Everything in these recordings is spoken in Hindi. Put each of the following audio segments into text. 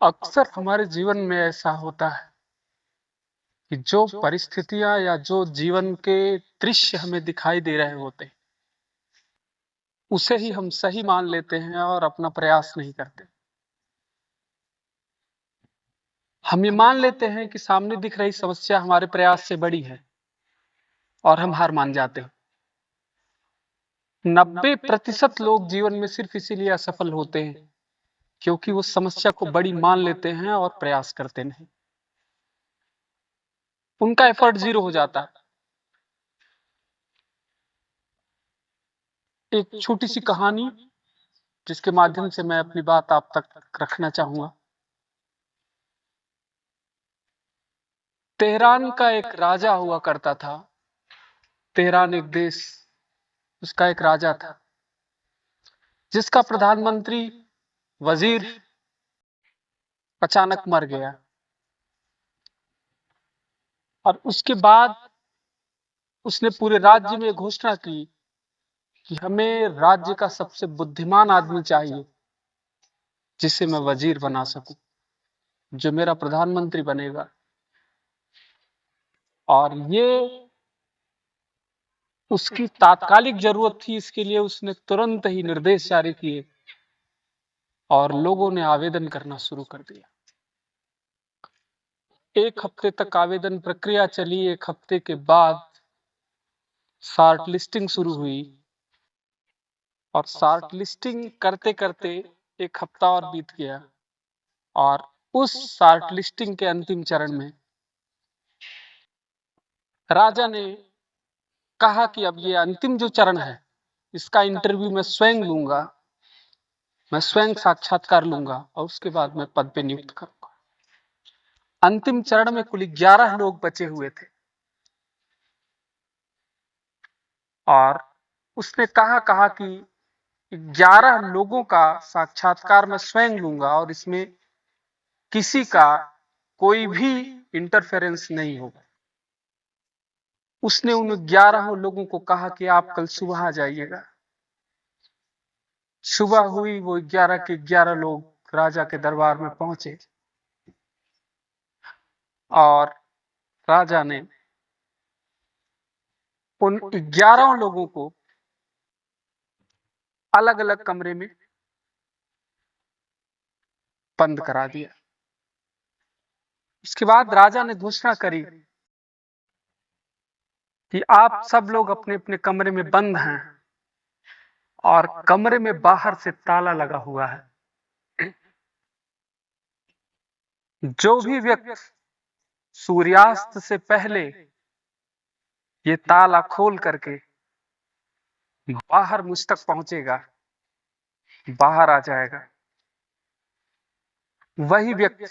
अक्सर हमारे जीवन में ऐसा होता है कि जो परिस्थितियां या जो जीवन के दृश्य हमें दिखाई दे रहे होते हैं उसे ही हम सही मान लेते हैं और अपना प्रयास नहीं करते। हम ये मान लेते हैं कि सामने दिख रही समस्या हमारे प्रयास से बड़ी है और हम हार मान जाते हैं। 90% लोग जीवन में सिर्फ इसीलिए असफल होते हैं क्योंकि वो समस्या को बड़ी मान लेते हैं और प्रयास करते नहीं। उनका एफर्ट जीरो हो जाता है। एक छोटी सी कहानी जिसके माध्यम से मैं अपनी बात आप तक रखना चाहूंगा। तेहरान का एक राजा हुआ करता था। तेहरान एक देश, उसका एक राजा था जिसका प्रधानमंत्री वजीर अचानक मर गया और उसके बाद उसने पूरे राज्य में घोषणा की कि हमें राज्य का सबसे बुद्धिमान आदमी चाहिए जिसे मैं वजीर बना सकूं, जो मेरा प्रधानमंत्री बनेगा। और ये उसकी तात्कालिक जरूरत थी, इसके लिए उसने तुरंत ही निर्देश जारी किए और लोगों ने आवेदन करना शुरू कर दिया। 1 हफ्ते तक आवेदन प्रक्रिया चली। 1 हफ्ते के बाद शॉर्ट लिस्टिंग शुरू हुई और शॉर्ट लिस्टिंग करते करते 1 हफ्ता और बीत गया और उस शॉर्ट लिस्टिंग के अंतिम चरण में राजा ने कहा कि अब ये अंतिम जो चरण है इसका इंटरव्यू मैं स्वयं लूंगा, मैं स्वयं साक्षात्कार लूंगा और उसके बाद मैं पद पे नियुक्त करूंगा। अंतिम चरण में कुल 11 लोग बचे हुए थे और उसने कहा कि 11 लोगों का साक्षात्कार मैं स्वयं लूंगा और इसमें किसी का कोई भी इंटरफेरेंस नहीं होगा। उसने उन 11 लोगों को कहा कि आप कल सुबह आ जाइएगा। सुबह हुई, वो 11 के 11 लोग राजा के दरबार में पहुंचे और राजा ने उन 11 लोगों को अलग अलग कमरे में बंद करा दिया। इसके बाद राजा ने घोषणा करी कि आप सब लोग अपने अपने कमरे में बंद हैं और कमरे में बाहर से ताला लगा हुआ है। जो भी व्यक्ति सूर्यास्त से पहले ये ताला खोल करके बाहर मुझ तक पहुंचेगा, बाहर आ जाएगा, वही व्यक्ति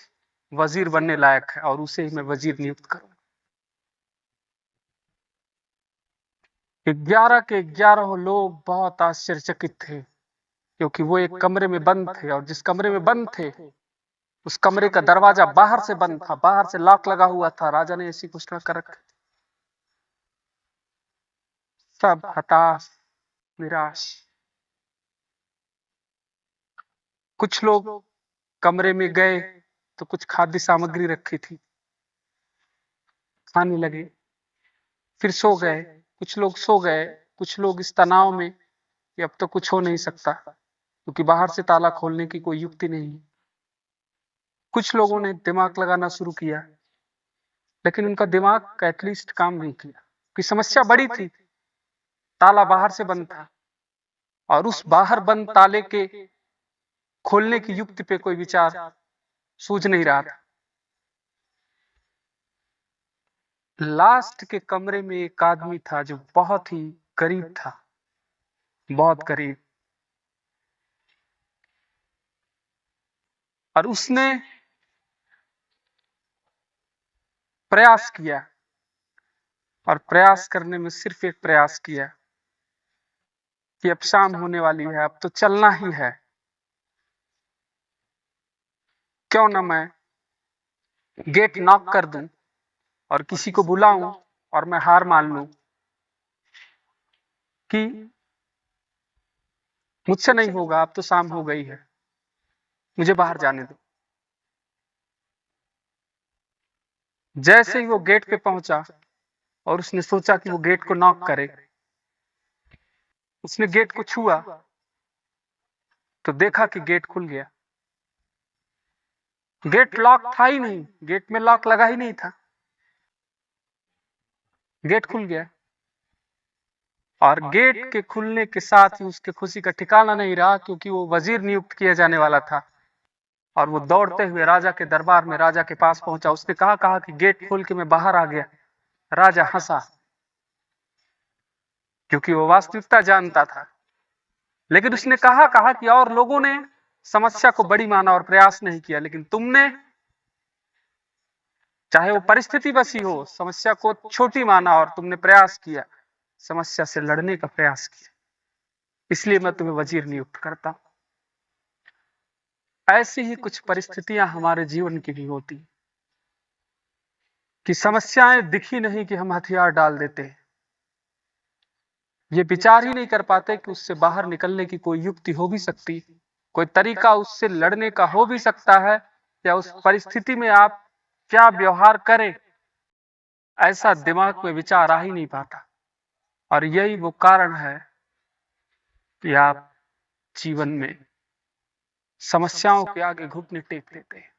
वजीर बनने लायक है और उसे ही मैं वजीर नियुक्त करूंगा। 11 के 11 लोग बहुत आश्चर्यचकित थे क्योंकि वो एक कमरे में बंद थे और जिस कमरे में बंद थे उस कमरे का दरवाजा बाहर से बंद था, बाहर से लॉक लगा हुआ था। राजा ने ऐसी घोषणा कर रखी। सब हताश, निराश। कुछ लोग कमरे में गए तो कुछ खाद्य सामग्री रखी थी, खाने लगे, फिर सो गए। कुछ लोग सो गए, कुछ लोग इस तनाव में कि अब तो कुछ हो नहीं सकता क्योंकि बाहर से ताला खोलने की कोई युक्ति नहीं है। कुछ लोगों ने दिमाग लगाना शुरू किया लेकिन उनका दिमाग एटलीस्ट काम नहीं किया कि समस्या बड़ी थी, ताला बाहर से बंद था और उस बाहर बंद ताले के खोलने की युक्ति पे कोई विचार सूझ नहीं रहा था। लास्ट के कमरे में एक आदमी था जो बहुत ही गरीब था, बहुत गरीब, और उसने प्रयास किया और प्रयास करने में सिर्फ एक प्रयास किया कि अब शाम होने वाली है, अब तो चलना ही है, क्यों ना मैं गेट नॉक कर दूं और किसी को बुलाऊं और मैं हार मान लूं कि मुझसे नहीं होगा, अब तो शाम हो गई है, मुझे बाहर जाने दो। जैसे ही वो गेट पे पहुंचा और उसने सोचा कि वो गेट को नॉक करे, उसने गेट को छुआ तो देखा कि गेट खुल गया। गेट लॉक था ही नहीं, गेट में लॉक लगा ही नहीं था, गेट खुल गया। और गेट के खुलने के साथ ही उसके खुशी का ठिकाना नहीं रहा, क्योंकि वो वजीर नियुक्त किया जाने वाला था। और वो दौड़ते हुए राजा के दरबार में राजा के पास पहुंचा। उसने कहा कि गेट खोल के मैं बाहर आ गया। राजा हंसा, क्योंकि वो वास्तविकता जानता था। लेकिन उसने कहा कि और लोगों ने समस्या को बड़ी माना और प्रयास नहीं किया, लेकिन तुमने, चाहे वो परिस्थिति बसी हो, समस्या को छोटी माना और तुमने प्रयास किया, समस्या से लड़ने का प्रयास किया, इसलिए मैं तुम्हें वजीर नियुक्त करता हूं। ऐसी ही कुछ परिस्थितियां हमारे जीवन की भी होती कि समस्याएं दिखी नहीं कि हम हथियार डाल देते हैं, ये विचार ही नहीं कर पाते कि उससे बाहर निकलने की कोई युक्ति हो भी सकती, कोई तरीका उससे लड़ने का हो भी सकता है, या उस परिस्थिति में आप क्या व्यवहार करें, ऐसा दिमाग में विचार आ ही नहीं पाता। और यही वो कारण है कि आप जीवन में समस्याओं के आगे घुटने टेक लेते हैं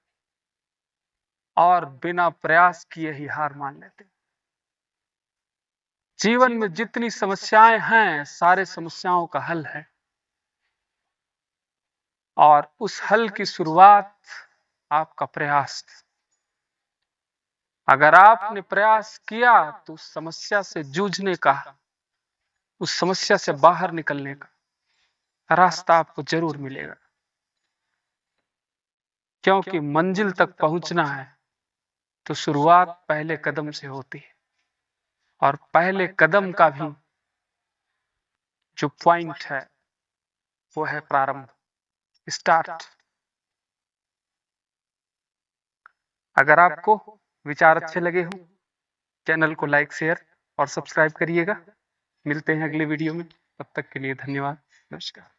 और बिना प्रयास किए ही हार मान लेते हैं। जीवन में जितनी समस्याएं हैं, सारे समस्याओं का हल है, और उस हल की शुरुआत आपका प्रयास। अगर आपने प्रयास किया तो उस समस्या से जूझने का, उस समस्या से बाहर निकलने का रास्ता आपको जरूर मिलेगा। क्योंकि मंजिल तक पहुंचना है तो शुरुआत पहले कदम से होती है, और पहले कदम का भी जो पॉइंट है वो है प्रारंभ, स्टार्ट। अगर आपको विचार अच्छे लगे हो, चैनल को लाइक, शेयर और सब्सक्राइब करिएगा। मिलते हैं अगले वीडियो में, तब तक के लिए धन्यवाद, नमस्कार।